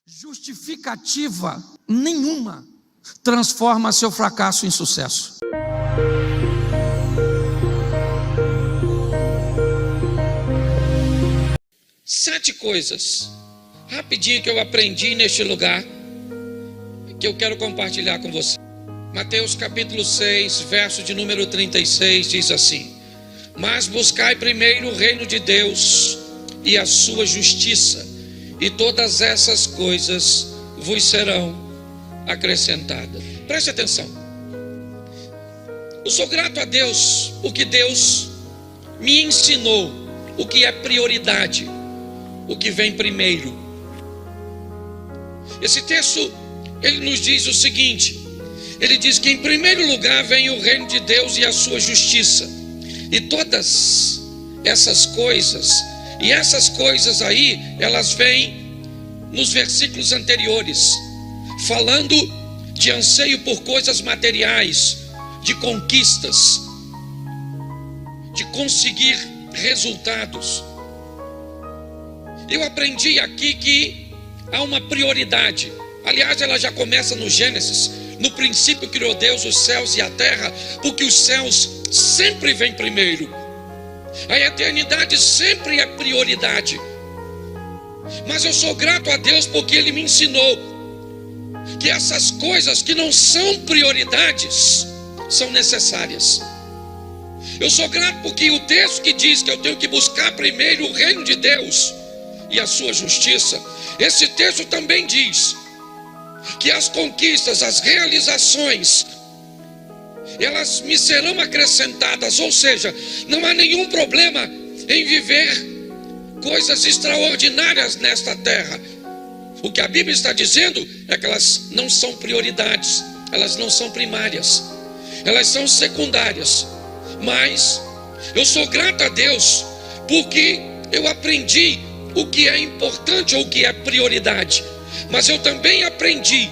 Justificativa nenhuma transforma seu fracasso em sucesso. Sete coisas, rapidinho, que eu aprendi neste lugar, que eu quero compartilhar com você. Mateus capítulo 6, verso de número 36, diz assim: mas buscai primeiro o reino de Deus e a sua justiça, e todas essas coisas vos serão acrescentadas. Preste atenção. Eu sou grato a Deus porque Deus me ensinou o que é prioridade, o que vem primeiro. Esse texto, ele nos diz o seguinte: ele diz que em primeiro lugar vem o reino de Deus e a sua justiça, e todas essas coisas, e essas coisas aí, elas vêm nos versículos anteriores, falando de anseio por coisas materiais, de conquistas, de conseguir resultados. Eu aprendi aqui que há uma prioridade. Aliás, ela já começa no Gênesis. No princípio criou Deus os céus e a terra, porque os céus sempre vêm primeiro. A eternidade sempre é prioridade. Mas eu sou grato a Deus porque Ele me ensinou que essas coisas que não são prioridades são necessárias. Eu sou grato porque o texto que diz que eu tenho que buscar primeiro o reino de Deus e a sua justiça, esse texto também diz que as conquistas, as realizações, elas me serão acrescentadas. Ou seja, não há nenhum problema em viver coisas extraordinárias nesta terra. O que a Bíblia está dizendo é que elas não são prioridades, elas não são primárias, elas são secundárias. Mas eu sou grato a Deus porque eu aprendi o que é importante ou o que é prioridade. Mas eu também aprendi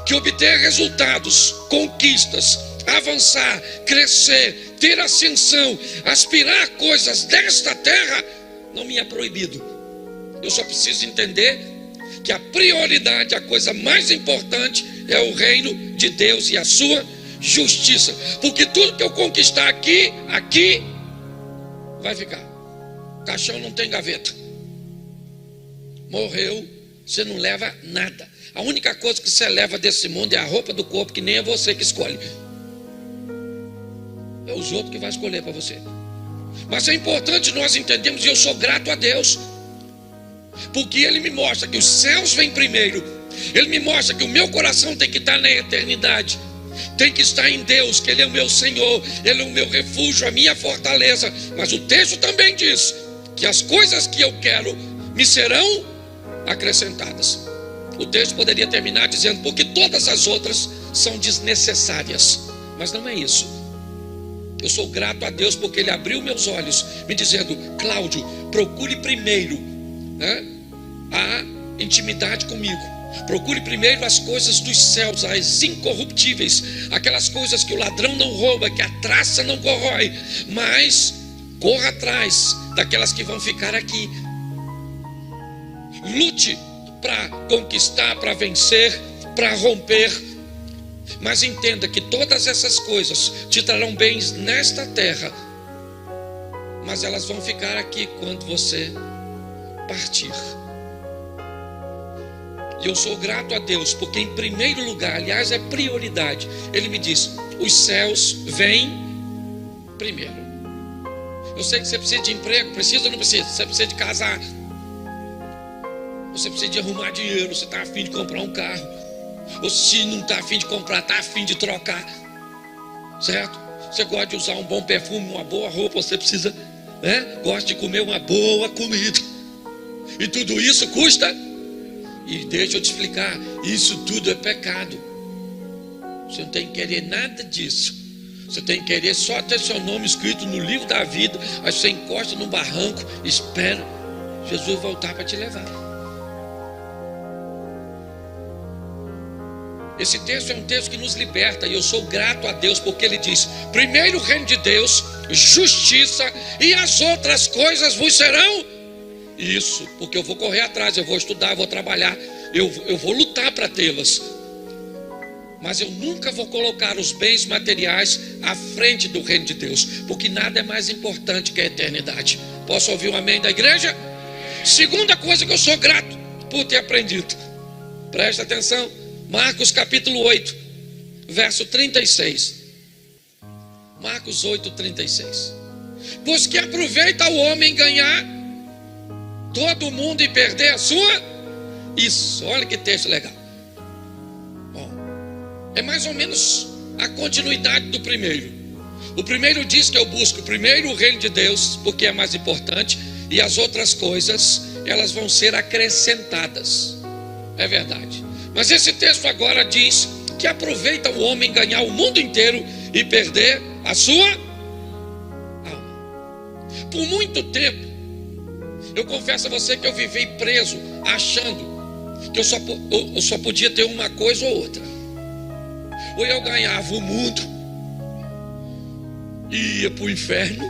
que obter resultados, conquistas, avançar, crescer, ter ascensão, aspirar coisas desta terra não me é proibido. Eu só preciso entender que a prioridade, a coisa mais importante é o reino de Deus e a sua justiça. Porque tudo que eu conquistar aqui vai ficar. Caixão não tem gaveta. Morreu, você não leva nada. A única coisa que você leva desse mundo é a roupa do corpo, que nem é você que escolhe. É os outros que vão escolher para você. Mas é importante nós entendermos, e eu sou grato a Deus, porque Ele me mostra que os céus vêm primeiro. Ele me mostra que o meu coração tem que estar na eternidade, tem que estar em Deus, que Ele é o meu Senhor, Ele é o meu refúgio, a minha fortaleza. Mas o texto também diz que as coisas que eu quero me serão acrescentadas. O texto poderia terminar dizendo: porque todas as outras são desnecessárias. Mas não é isso. Eu sou grato a Deus porque Ele abriu meus olhos, me dizendo: Cláudio, procure primeiro a intimidade comigo. Procure primeiro as coisas dos céus, as incorruptíveis, aquelas coisas que o ladrão não rouba, que a traça não corrói. Mas corra atrás daquelas que vão ficar aqui. Lute para conquistar, para vencer, para romper. Mas entenda que todas essas coisas te trarão bens nesta terra, mas elas vão ficar aqui quando você partir. E eu sou grato a Deus porque em primeiro lugar, aliás, é prioridade. Ele me diz: os céus vêm primeiro. Eu sei que você precisa de emprego, precisa ou não precisa? Você precisa de casar, você precisa de arrumar dinheiro, você está a fim de comprar um carro, ou se não está a fim de comprar, está a fim de trocar, certo? Você gosta de usar um bom perfume, uma boa roupa, você precisa, gosta de comer uma boa comida, e tudo isso custa. E deixa eu te explicar, isso tudo é pecado. Você não tem que querer nada disso. Você tem que querer só ter seu nome escrito no livro da vida. Aí você encosta num barranco, espera Jesus voltar para te levar. Esse texto é um texto que nos liberta, e eu sou grato a Deus porque Ele diz: primeiro o reino de Deus, justiça, e as outras coisas vos serão. Isso, porque eu vou correr atrás, eu vou estudar, eu vou trabalhar, eu vou lutar para tê-las, mas eu nunca vou colocar os bens materiais à frente do reino de Deus, porque nada é mais importante que a eternidade. Posso ouvir um amém da igreja? Segunda coisa que eu sou grato por ter aprendido, presta atenção, Marcos capítulo 8, verso 36. Marcos 8, 36. Pois que aproveita o homem ganhar todo o mundo e perder a sua... Isso, olha que texto legal. Bom, é mais ou menos a continuidade do primeiro. O primeiro diz que eu busco primeiro o reino de Deus, porque é mais importante, e as outras coisas, elas vão ser acrescentadas. É verdade. Mas esse texto agora diz que aproveita o homem ganhar o mundo inteiro e perder a sua alma. Por muito tempo, eu confesso a você que eu vivi preso, achando que eu só podia ter uma coisa ou outra. Ou eu ganhava o mundo e ia para o inferno,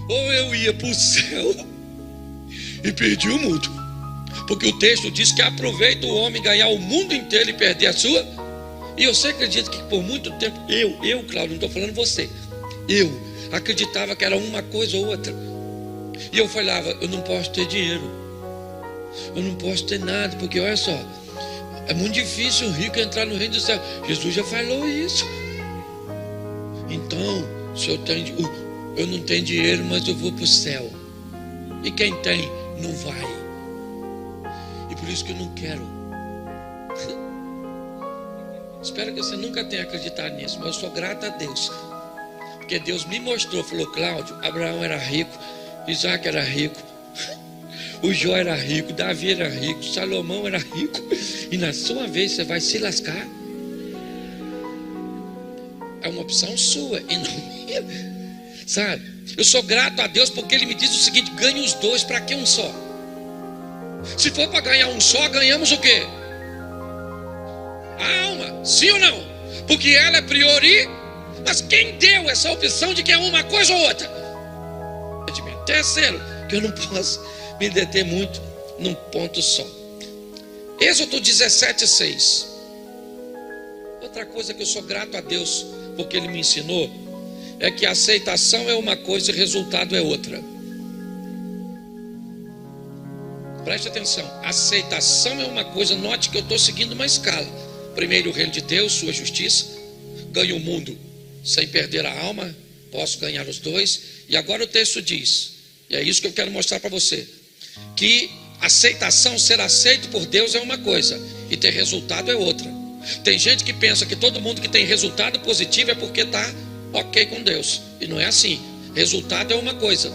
ou eu ia para o céu e perdi o mundo. Porque o texto diz que aproveita o homem ganhar o mundo inteiro e perder a sua. E eu sei, acredito que por muito tempo eu, Cláudio, não estou falando você, eu acreditava que era uma coisa ou outra. E eu falava, eu não posso ter dinheiro, eu não posso ter nada, porque olha só, é muito difícil um rico entrar no reino do céu. Jesus já falou isso. Então, se eu não tenho dinheiro, mas eu vou para o céu. E quem tem, não vai. E por isso que eu não quero. Espero que você nunca tenha acreditado nisso, mas eu sou grato a Deus, porque Deus me mostrou, falou, Cláudio, Abraão era rico, Isaac era rico, o Jó era rico, Davi era rico, Salomão era rico, e na sua vez você vai se lascar. É uma opção sua e não minha, sabe? Eu sou grato a Deus porque Ele me diz o seguinte: ganhe os dois, para que um só? Se for para ganhar um só, ganhamos o quê? A alma, sim ou não? Porque ela é priori. Mas quem deu essa opção de que é uma coisa ou outra? Terceiro, que eu não posso me deter muito num ponto só. Êxodo 17:6. Outra coisa que eu sou grato a Deus porque Ele me ensinou é que a aceitação é uma coisa e resultado é outra. Preste atenção, aceitação é uma coisa. Note que eu estou seguindo uma escala. Primeiro o reino de Deus, sua justiça, ganho o mundo sem perder a alma, posso ganhar os dois. E agora o texto diz, e é isso que eu quero mostrar para você, que aceitação, ser aceito por Deus é uma coisa e ter resultado é outra. Tem gente que pensa que todo mundo que tem resultado positivo é porque está ok com Deus, e não é assim. Resultado é uma coisa,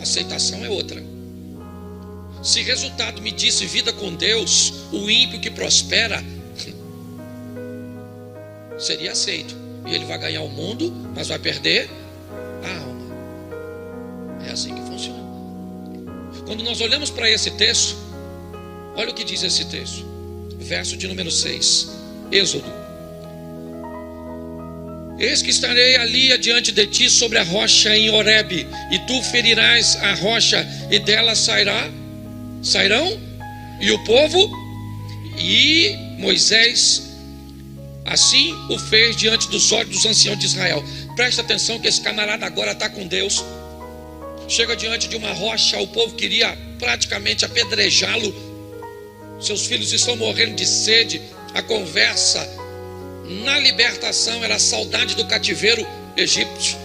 aceitação é outra. Se resultado me disse vida com Deus, o ímpio que prospera seria aceito, e ele vai ganhar o mundo, mas vai perder a alma. É assim que funciona. Quando nós olhamos para esse texto, olha o que diz esse texto, verso de número 6, Êxodo: eis que estarei ali adiante de ti sobre a rocha em Horebe, e tu ferirás a rocha, e dela sairão, e o povo, e Moisés assim o fez diante dos olhos dos anciãos de Israel. Presta atenção que esse camarada agora está com Deus. Chega diante de uma rocha, o povo queria praticamente apedrejá-lo. Seus filhos estão morrendo de sede. A conversa na libertação era a saudade do cativeiro egípcio.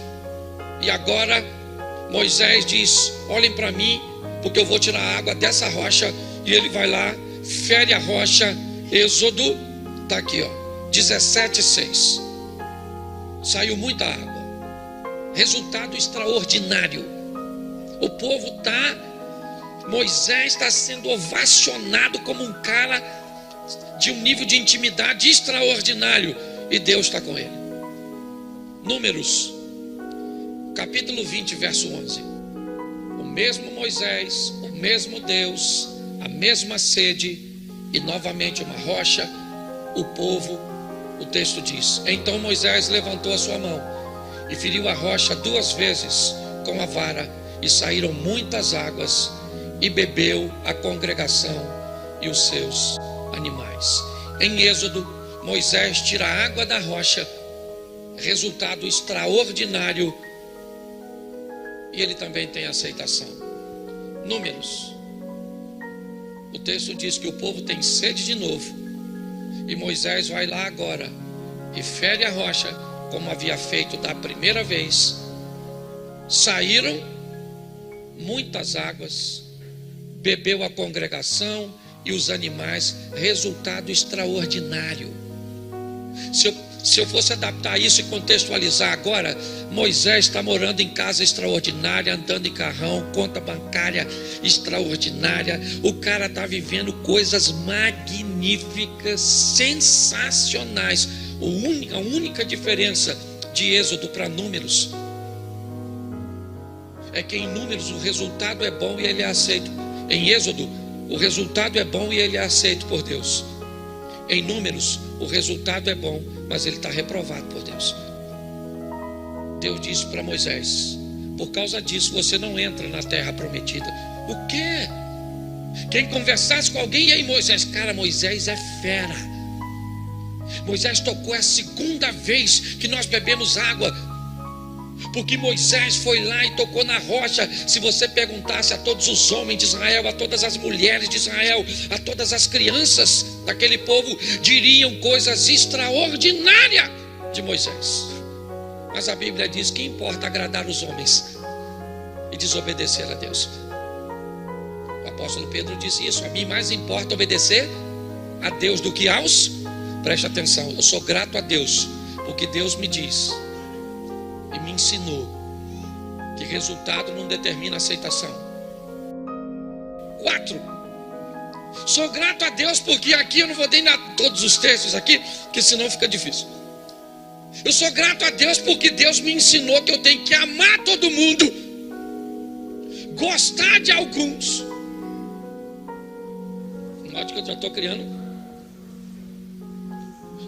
E agora Moisés diz: olhem para mim, porque eu vou tirar a água dessa rocha. E ele vai lá, fere a rocha. Êxodo, está aqui, ó, 17:6. Saiu muita água. Resultado extraordinário. O povo Moisés está sendo ovacionado como um cara de um nível de intimidade extraordinário, e Deus está com ele. Números capítulo 20, verso 11. O mesmo Moisés, o mesmo Deus, a mesma sede, e novamente uma rocha. O povo, o texto diz: então Moisés levantou a sua mão e feriu a rocha 2 vezes com a vara, e saíram muitas águas, e bebeu a congregação e os seus animais. Em Êxodo, Moisés tira a água da rocha, resultado extraordinário, e ele também tem aceitação. Números, o texto diz que o povo tem sede de novo, e Moisés vai lá agora e fere a rocha, como havia feito da primeira vez. Saíram muitas águas, bebeu a congregação e os animais, resultado extraordinário. Se eu fosse adaptar isso e contextualizar agora, Moisés está morando em casa extraordinária, andando em carrão, conta bancária extraordinária. O cara está vivendo coisas magníficas, sensacionais. A única diferença de Êxodo para Números é que em Números o resultado é bom e ele é aceito. Em Êxodo, o resultado é bom e ele é aceito por Deus. Em Números, o resultado é bom, mas ele está reprovado por Deus. Deus disse para Moisés: por causa disso você não entra na terra prometida. O quê? Quem conversasse com alguém, e aí Moisés? Cara, Moisés é fera. Moisés tocou, é a segunda vez que nós bebemos água, porque Moisés foi lá e tocou na rocha. Se você perguntasse a todos os homens de Israel, a todas as mulheres de Israel, a todas as crianças daquele povo, diriam coisas extraordinárias de Moisés. Mas a Bíblia diz que importa agradar os homens e desobedecer a Deus. O apóstolo Pedro disse isso: a mim mais importa obedecer a Deus do que aos. Preste atenção, eu sou grato a Deus, porque Deus me diz e me ensinou que resultado não determina aceitação. 4. Sou grato a Deus porque aqui eu não vou dar todos os textos aqui, porque senão fica difícil. Eu sou grato a Deus porque Deus me ensinou que eu tenho que amar todo mundo, gostar de alguns. Note que eu já estou criando.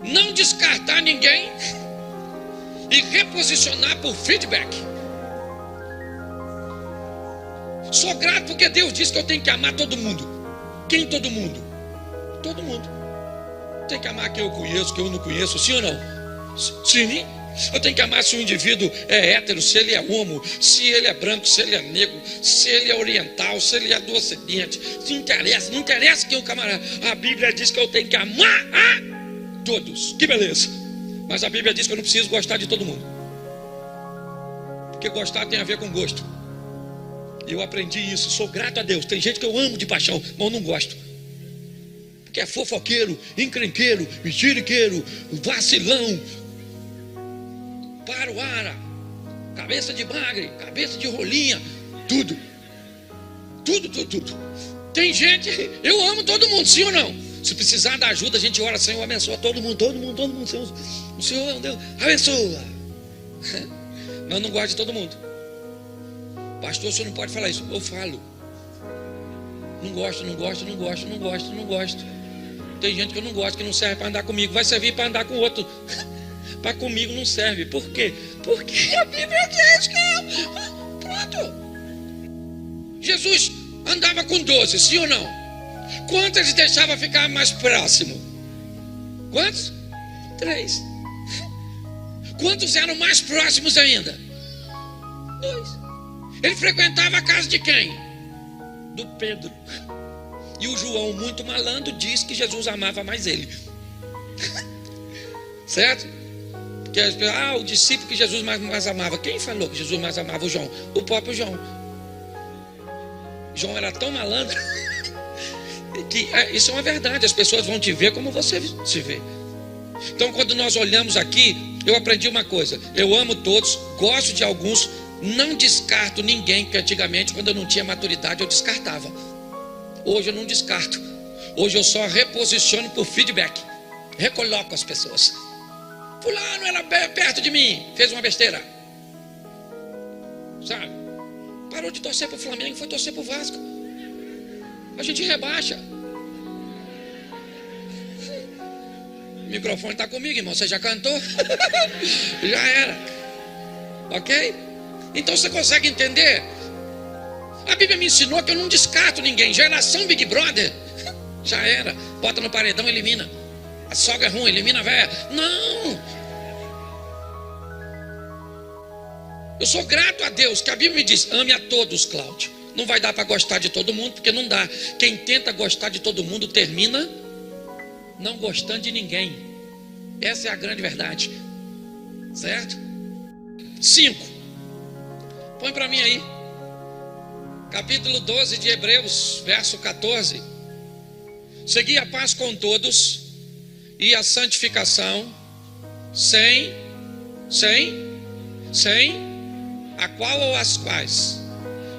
Não descartar ninguém e reposicionar por feedback. Sou grato porque Deus disse que eu tenho que amar todo mundo. Quem todo mundo? Todo mundo. Tem que amar quem eu conheço, quem eu não conheço, sim ou não? Sim. Eu tenho que amar se o indivíduo é hétero, se ele é homo, se ele é branco, se ele é negro, se ele é oriental, se ele é do ocidente. Não interessa quem é o camarada. A Bíblia diz que eu tenho que amar a todos. Que beleza. Mas a Bíblia diz que eu não preciso gostar de todo mundo, porque gostar tem a ver com gosto. E eu aprendi isso, sou grato a Deus. Tem gente que eu amo de paixão, mas eu não gosto, porque é fofoqueiro, encrenqueiro, mexeriqueiro, vacilão, paruara, cabeça de bagre, cabeça de rolinha, tudo. Tem gente, eu amo todo mundo, sim ou não? Se precisar da ajuda, a gente ora: Senhor, abençoa todo mundo. Senhor, o Senhor é um Deus, abençoa. Mas eu não gosto de todo mundo. Pastor, o senhor não pode falar isso. Eu falo. Não gosto. Tem gente que eu não gosto, que não serve para andar comigo. Vai servir para andar com o outro. Para comigo não serve. Por quê? Porque a Bíblia diz que pronto. Jesus andava com 12, sim ou não? Quantos ele deixava ficar mais próximo? Quantos? 3. Quantos eram mais próximos ainda? 2. Ele frequentava a casa de quem? Do Pedro. E o João, muito malandro, diz que Jesus amava mais ele. Certo? Porque, o discípulo que Jesus mais amava. Quem falou que Jesus mais amava? O João. O próprio João. João era tão malandro que isso é uma verdade. As pessoas vão te ver como você se vê. Então, quando nós olhamos aqui, eu aprendi uma coisa: eu amo todos, gosto de alguns, não descarto ninguém. Que antigamente, quando eu não tinha maturidade, eu descartava. Hoje eu não descarto. Hoje eu só reposiciono por feedback, recoloco as pessoas. Fulano era perto de mim, fez uma besteira, sabe? Parou de torcer para o Flamengo, foi torcer para o Vasco. A gente rebaixa. O microfone está comigo, irmão. Você já cantou? Já era. Ok? Então você consegue entender? A Bíblia me ensinou que eu não descarto ninguém. Geração Big Brother, Já era. Bota no paredão, elimina. A sogra é ruim, elimina a velha. Não. Eu sou grato a Deus, que a Bíblia me diz, ame a todos, Cláudio. Não vai dar para gostar de todo mundo, porque não dá. Quem tenta gostar de todo mundo termina não gostando de ninguém. Essa é a grande verdade. Certo? 5. Põe para mim aí. Capítulo 12 de Hebreus, verso 14. Segui a paz com todos e a santificação, sem a qual ou as quais.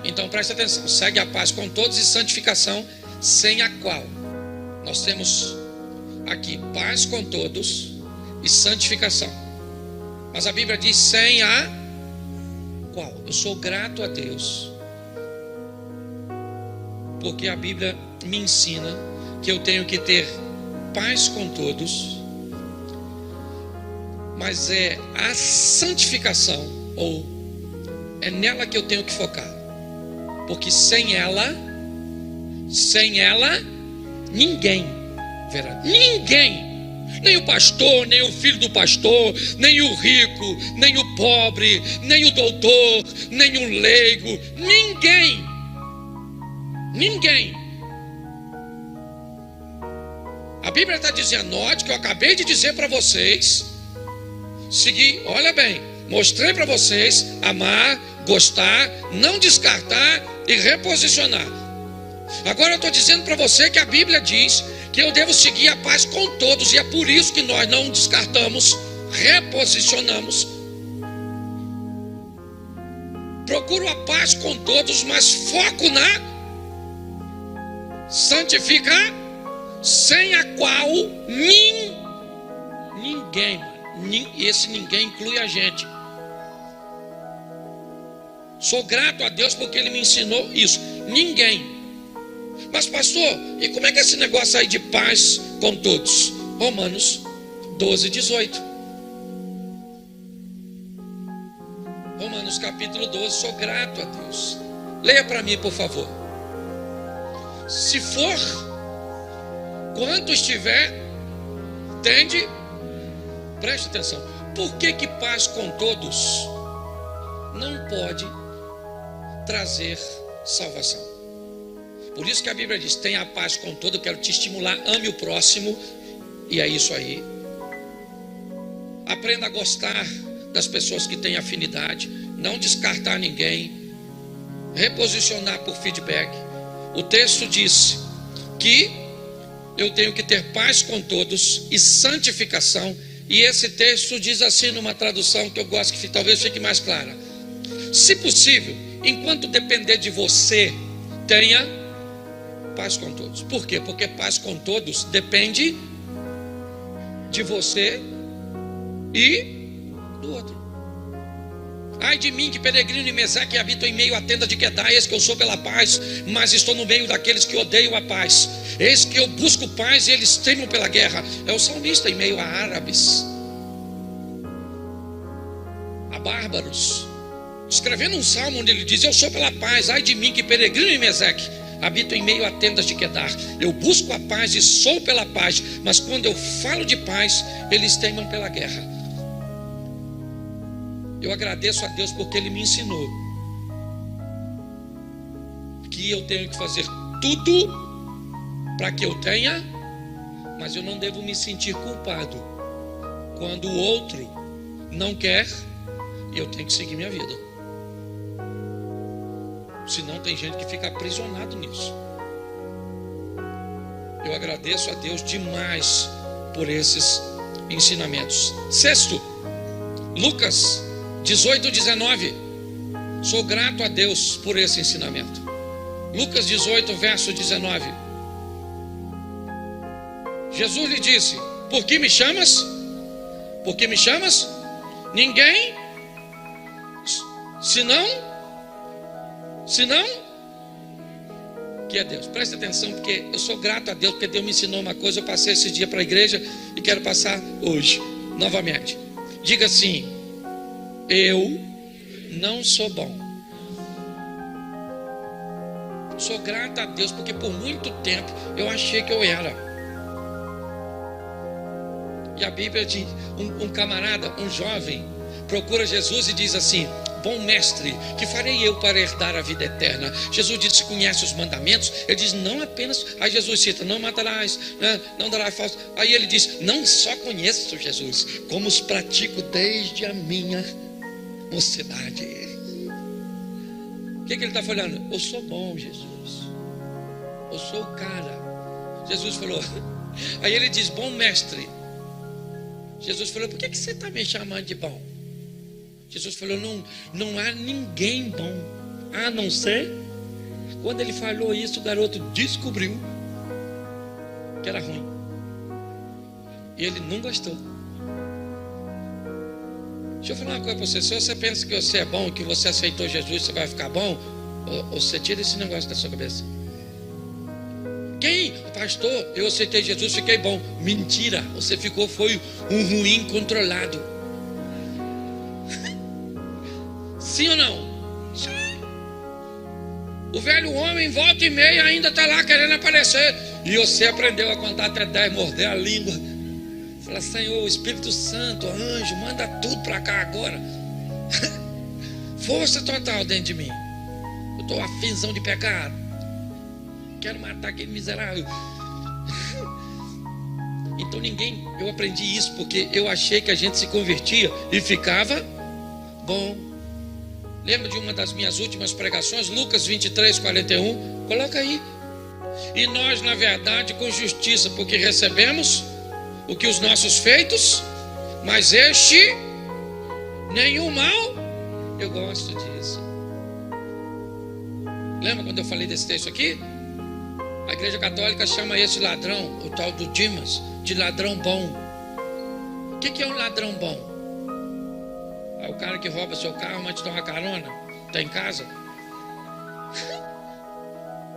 Então preste atenção, segue a paz com todos e santificação, sem a qual. Nós temos aqui paz com todos e santificação. Mas a Bíblia diz sem a qual. Eu sou grato a Deus, porque a Bíblia me ensina que eu tenho que ter paz com todos, mas é a santificação, ou é nela que eu tenho que focar, porque sem ela ninguém verá, ninguém, nem o pastor, nem o filho do pastor, nem o rico, nem o pobre, nem o doutor, nem o leigo, ninguém. A Bíblia está dizendo, note que eu acabei de dizer para vocês, seguir, olha bem, mostrei para vocês, amar, gostar, não descartar e reposicionar. Agora eu estou dizendo para você que a Bíblia diz que eu devo seguir a paz com todos, e é por isso que nós não descartamos, reposicionamos. Procuro a paz com todos, mas foco na santificar, sem a qual ninguém, esse ninguém inclui a gente. Sou grato a Deus porque Ele me ensinou isso. Ninguém. Mas pastor, e como é que é esse negócio aí de paz com todos? Romanos 12, 18. Romanos capítulo 12, sou grato a Deus. Leia para mim, por favor. Se for, quanto estiver, tende, preste atenção. Por que paz com todos não pode trazer salvação? Por isso que a Bíblia diz, tenha paz com todos. Eu quero te estimular, ame o próximo. E é isso aí. Aprenda a gostar das pessoas que têm afinidade, não descartar ninguém, reposicionar por feedback. O texto diz que eu tenho que ter paz com todos e santificação. E esse texto diz assim numa tradução que eu gosto, que talvez fique mais clara. Se possível, enquanto depender de você, tenha paz com todos. Por quê? Porque paz com todos depende de você e do outro. Ai de mim, que peregrino e Meseque habito em meio à tenda de Quedaias, que eu sou pela paz, mas estou no meio daqueles que odeiam a paz. Eis que eu busco paz e eles temem pela guerra. É o salmista em meio a árabes, a bárbaros, escrevendo um salmo onde ele diz, eu sou pela paz. Ai de mim, que peregrino e Meseque habito em meio a tendas de Quedar. Eu busco a paz e sou pela paz, mas quando eu falo de paz, eles temem pela guerra. Eu agradeço a Deus porque Ele me ensinou que eu tenho que fazer tudo para que eu tenha, mas eu não devo me sentir culpado quando o outro não quer e eu tenho que seguir minha vida. Senão tem gente que fica aprisionado nisso. Eu agradeço a Deus demais por esses ensinamentos. Sexto, Lucas 18, 19. Sou grato a Deus por esse ensinamento. Lucas 18, verso 19. Jesus lhe disse, por que me chamas? Por que me chamas? Ninguém, senão que é Deus. Preste atenção, porque eu sou grato a Deus, porque Deus me ensinou uma coisa. Eu passei esse dia para a igreja e quero passar hoje novamente. Diga assim, eu não sou bom. Sou grata a Deus, porque por muito tempo eu achei que eu era. E a Bíblia diz, um camarada, um jovem, procura Jesus e diz assim: bom mestre, que farei eu para herdar a vida eterna? Jesus disse: conhece os mandamentos? Ele diz: não apenas. Aí Jesus cita: não matarás, não darás falso. Aí ele diz: não só conheço, Jesus, como os pratico desde a minha mocidade. O que ele está falando? Eu sou bom, Jesus, eu sou o cara. Jesus falou. Aí ele diz: bom mestre. Jesus falou: por que você está me chamando de bom? Jesus falou: não há ninguém bom, a não ser. Quando ele falou isso, o garoto descobriu que era ruim. E ele não gostou. Deixa eu falar uma coisa para você. Se você pensa que você é bom, que você aceitou Jesus, você vai ficar bom, ou você tira esse negócio da sua cabeça. Quem? Pastor, eu aceitei Jesus, fiquei bom. Mentira, você foi um ruim controlado. Sim ou não? Sim. O velho homem, volta e meia, ainda está lá querendo aparecer. E você aprendeu a contar até 10, morder a língua. Fala: Senhor, Espírito Santo, anjo, manda tudo para cá agora. Força total dentro de mim. Eu estou afinzão de pecado. Quero matar aquele miserável. Então eu aprendi isso porque eu achei que a gente se convertia e ficava bom. Lembra de uma das minhas últimas pregações, Lucas 23, 41? Coloca aí. E nós, na verdade, com justiça, porque recebemos o que os nossos feitos, mas este nenhum mal. Eu gosto disso. Lembra quando eu falei desse texto aqui? A Igreja Católica chama esse ladrão, o tal do Dimas, de ladrão bom. O que é um ladrão bom? É o cara que rouba seu carro, mas te dá uma carona. Está em casa?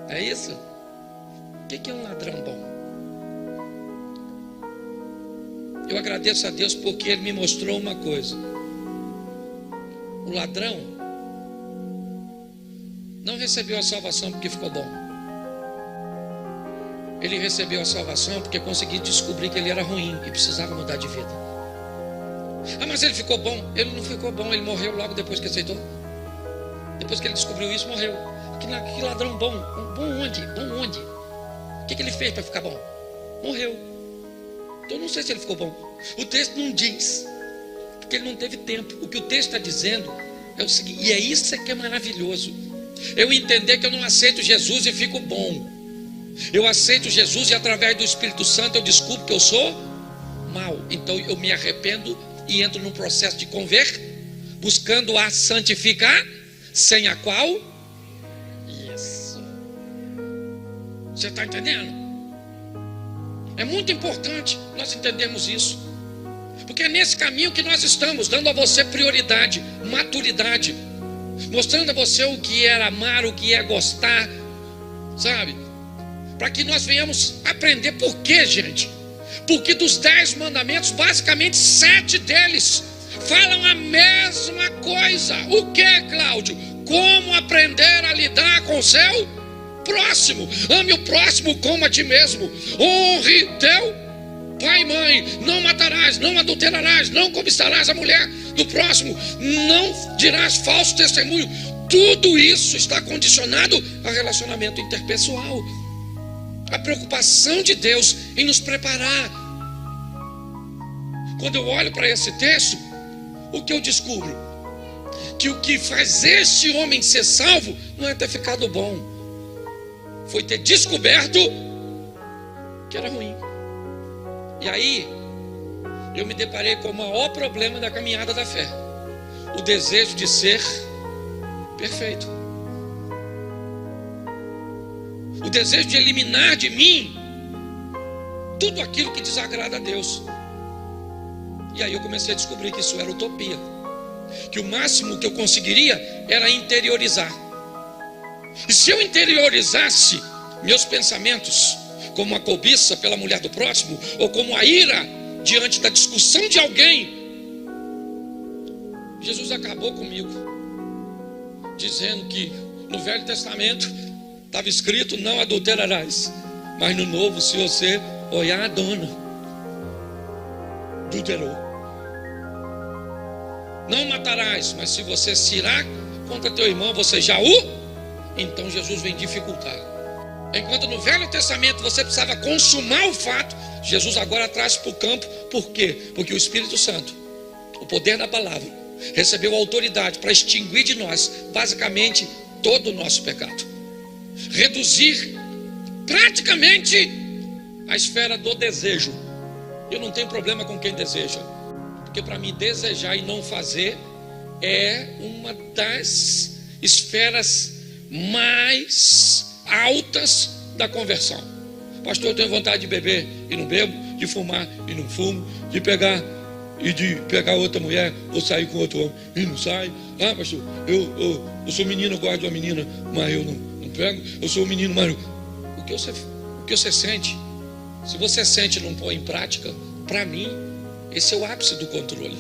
É isso? O que é um ladrão bom? Eu agradeço a Deus porque Ele me mostrou uma coisa. O ladrão não recebeu a salvação porque ficou bom. Ele recebeu a salvação porque conseguiu descobrir que ele era ruim e precisava mudar de vida. Ah, mas ele ficou bom. Ele não ficou bom, ele morreu logo depois que aceitou. Depois que ele descobriu isso, morreu. Que ladrão bom. Bom onde? Bom onde? O que ele fez para ficar bom? Morreu. Então eu não sei se ele ficou bom. O texto não diz, porque ele não teve tempo. O que o texto está dizendo é o seguinte, e é isso que é maravilhoso. Eu entender que eu não aceito Jesus e fico bom. Eu aceito Jesus e através do Espírito Santo eu descubro que eu sou mal. Então eu me arrependo e entro num processo de buscando a santificar, sem a qual. Isso. Você está entendendo? É muito importante nós entendermos isso. Porque é nesse caminho que nós estamos, dando a você prioridade, maturidade, mostrando a você o que é amar, o que é gostar, sabe? Para que nós venhamos aprender por quê, gente? Porque dos 10 mandamentos, basicamente 7 deles falam a mesma coisa. O que, Cláudio? Como aprender a lidar com o seu próximo. Ame o próximo como a ti mesmo. Honre teu pai e mãe. Não matarás, não adulterarás, não cobiçarás a mulher do próximo, não dirás falso testemunho. Tudo isso está condicionado a relacionamento interpessoal. A preocupação de Deus em nos preparar. Quando eu olho para esse texto, o que eu descubro? Que o que faz este homem ser salvo não é ter ficado bom, foi ter descoberto que era ruim. E aí eu me deparei com o maior problema da caminhada da fé: o desejo de ser perfeito. O desejo de eliminar de mim tudo aquilo que desagrada a Deus. E aí eu comecei a descobrir que isso era utopia, que o máximo que eu conseguiria era interiorizar. E se eu interiorizasse meus pensamentos como a cobiça pela mulher do próximo, ou como a ira diante da discussão de alguém, Jesus acabou comigo, dizendo que no Velho Testamento Estava escrito: não adulterarás. Mas no novo, se você olhar a dona, adulterou. Não matarás, mas se você se irar contra teu irmão, você já o... Então Jesus vem dificultar. Enquanto no Velho Testamento você precisava consumar o fato, Jesus agora traz para o campo. Por quê? Porque o Espírito Santo, o poder da palavra, recebeu autoridade para extinguir de nós basicamente todo o nosso pecado, reduzir praticamente a esfera do desejo. Eu não tenho problema com quem deseja, porque para mim desejar e não fazer é uma das esferas mais altas da conversão. Pastor, eu tenho vontade de beber e não bebo, de fumar e não fumo, de pegar outra mulher ou sair com outro homem e não sai. Ah, pastor, eu sou menino, eu gosto de uma menina, mas eu não pego. Eu sou um menino, mas o que você sente, se você sente e não põe em prática, para mim esse é o ápice do controle.